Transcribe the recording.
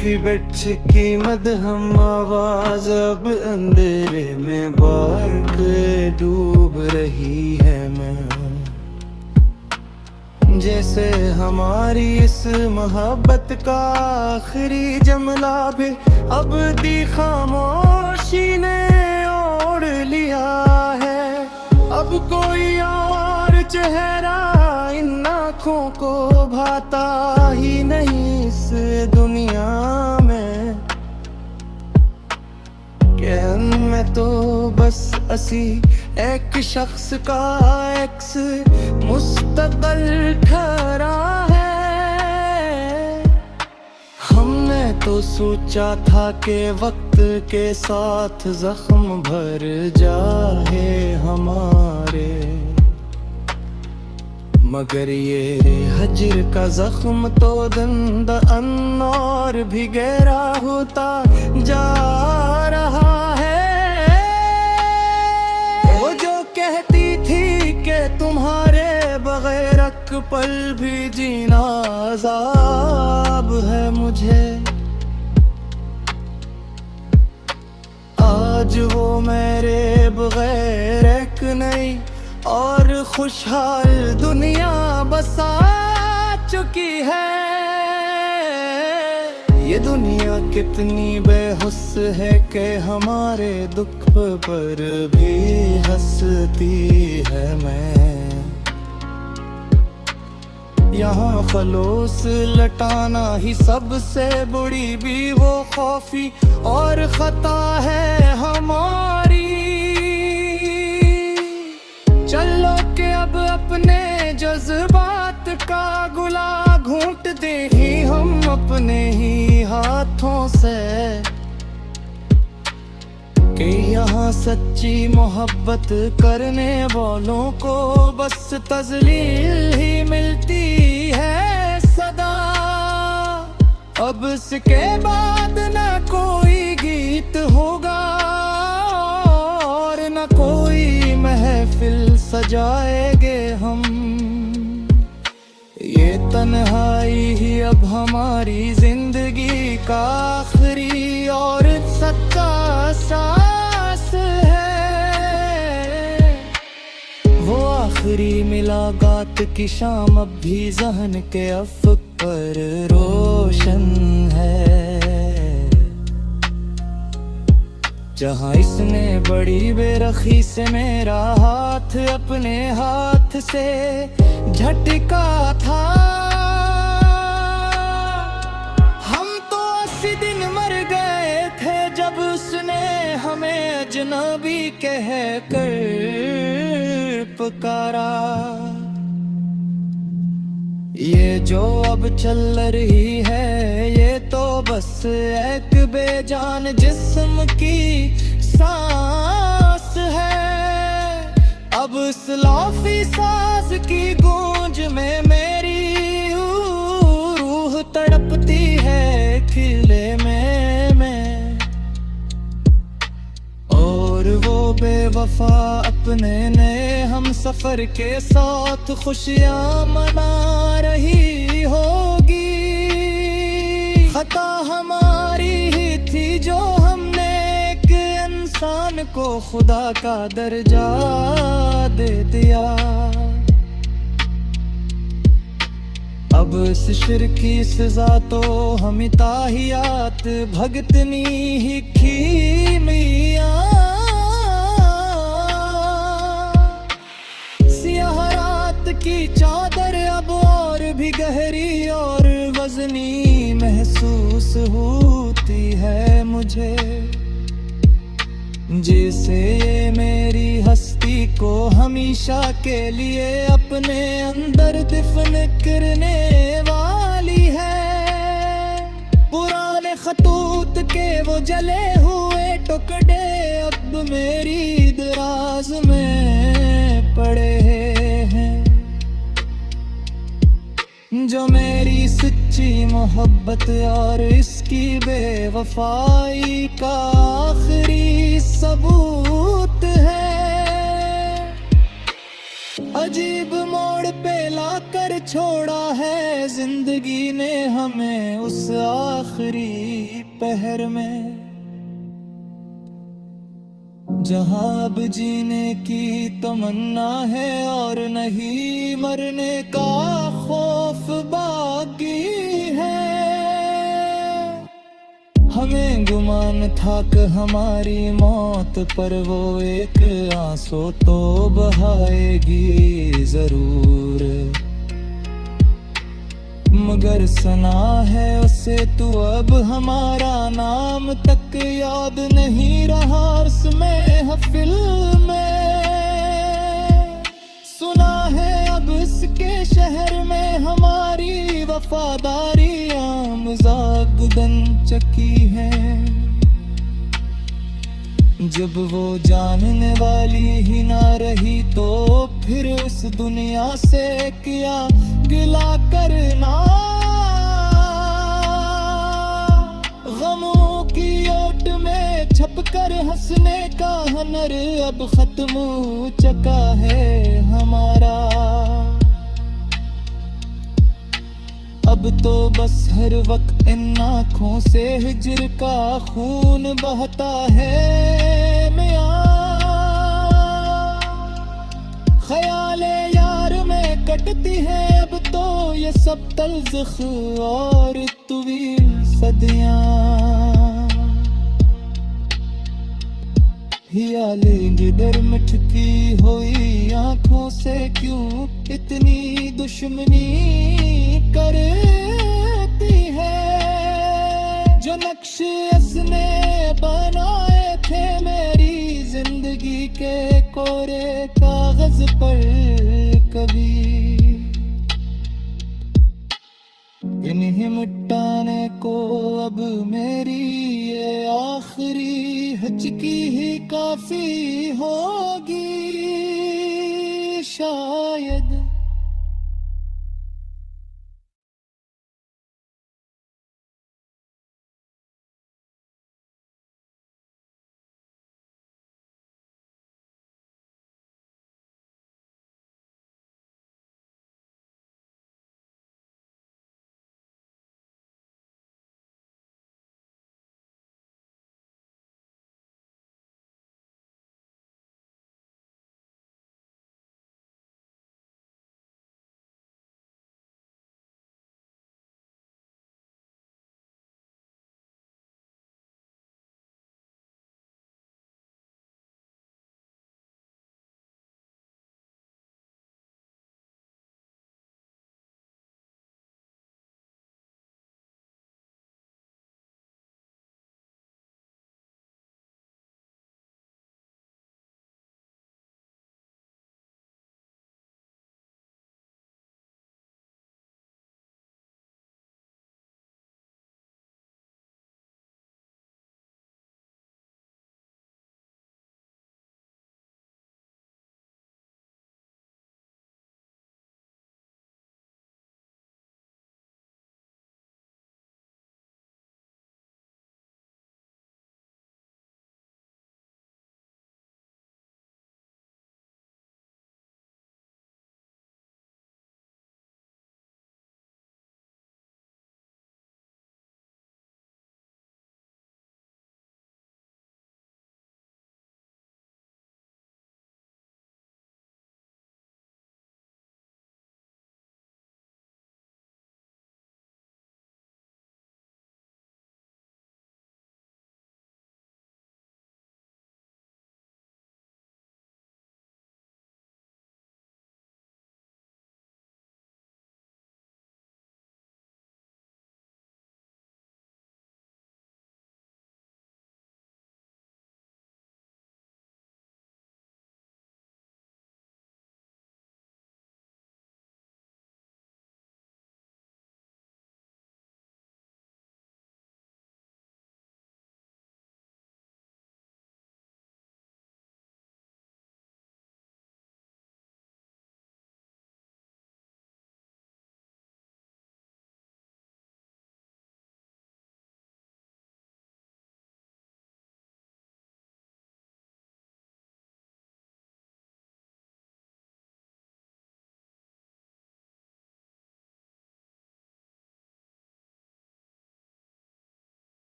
सूफी बच्च की मदहम आवाज अब अंधेरे में बार के डूब रही है मैं। जैसे हमारी इस मोहब्बत का आखिरी जमला भी अब दी खामोशी ने ओढ़ लिया है। अब कोई और चेहरा इन आँखों को भाता ही नहीं इस दुनिया में। क्या मैं तो बस असी एक शख्स का एक्स मुस्तकल ठहरा है। हमने तो सोचा था कि वक्त के साथ जख्म भर जाए हमारे, मगर ये हजर का जख्म तो दिन ब दिन और भी गहरा होता जा रहा है। वो जो कहती थी कि तुम्हारे बगैर एक पल भी जीना अज़ाब है मुझे, आज वो मेरे बगैर एक नई और खुशहाल दुनिया बसा चुकी है। ये दुनिया कितनी बेहुस है कि हमारे दुख पर भी हंसती है। मैं यहाँ खलोस लटाना ही सबसे बुरी भी वो खौफी और खता है हमारी। चलो के अब अपने जज्बात का गुला घूंट दे ही हम अपने ही हाथों से, कि यहाँ सच्ची मोहब्बत करने वालों को बस तज़लील ही मिलती है सदा। अब इसके बाद न कोई गीत होगा और न कोई महफिल सजाएंगे हम। ये तन्हाई ही अब हमारी जिंदगी का आखिरी और सच्चा सांस है। वो आखिरी मुलाकात की शाम अब भी ज़हन के अफ़क़ पर रोशन है, जहाँ इसने बड़ी बेरखी से मेरा हाथ अपने हाथ से झटका था। हम तो 80 दिन मर गए थे जब उसने हमें अजनबी कह कर पुकारा। ये जो अब चल रही है ये तो बस एक बेजान जिस्म की सांस है। अब इस लाफी साज की गूंज में मेरी रूह तड़पती है खिले में। और वो बेवफा अपने नए हम सफर के साथ खुशियां मना रही होगी। खता हमारी ही थी जो हमने एक इंसान को खुदा का दर्जा दे दिया। अब इस शिर्क की सजा तो हम ताहियात भगतनी ही कीमिया। सियाह रात की चादर अब और भी गहरी और वजनी महसूस होती है मुझे। जैसे ये मेरी हस्ती को हमेशा के लिए अपने अंदर दफन करने वाली है। पुराने खतूत के वो जले हुए टुकड़े अब मेरी दराज में पड़े हैं। जो मेरी सच्ची मोहब्बत और इसकी बेवफाई का आखिरी सबूत है। अजीब मोड़ पे लाकर छोड़ा है जिंदगी ने हमें उस आखिरी पहर में, जहां अब जीने की तमन्ना है और नहीं मरने का खौफ बाकी है। हमें गुमान था कि हमारी मौत पर वो एक आंसू तो बहाएगी जरूर, मगर सना है उसे तू अब हमारा नाम तक याद नहीं रहा उसमें महफिल में। सुना है अब इसके शहर में हमारी वफादारी आमज़ागुदन चकी है। जब वो जानने वाली ही ना रही तो फिर उस दुनिया से किया गिला करना। गमों की ओट में छपकर हंसने का हुनर अब खत्म हो चुका है हमारा। अब तो बस हर वक्त इन आँखों से हिज्र का खून बहता है मियां। ख्याले यार में कटती है अब तो ये सब तल्ज़ और तवील सदियां। हियाले गिदर मिठती हुई आँखों से क्यों इतनी दुश्मनी करती है। जो नक्श उसने बनाए थे मेरी जिंदगी के कोरे कागज पर कभी, इन्हें मिटाने को अब मेरी ये आखिरी हिचकी ही काफी होगी शायद।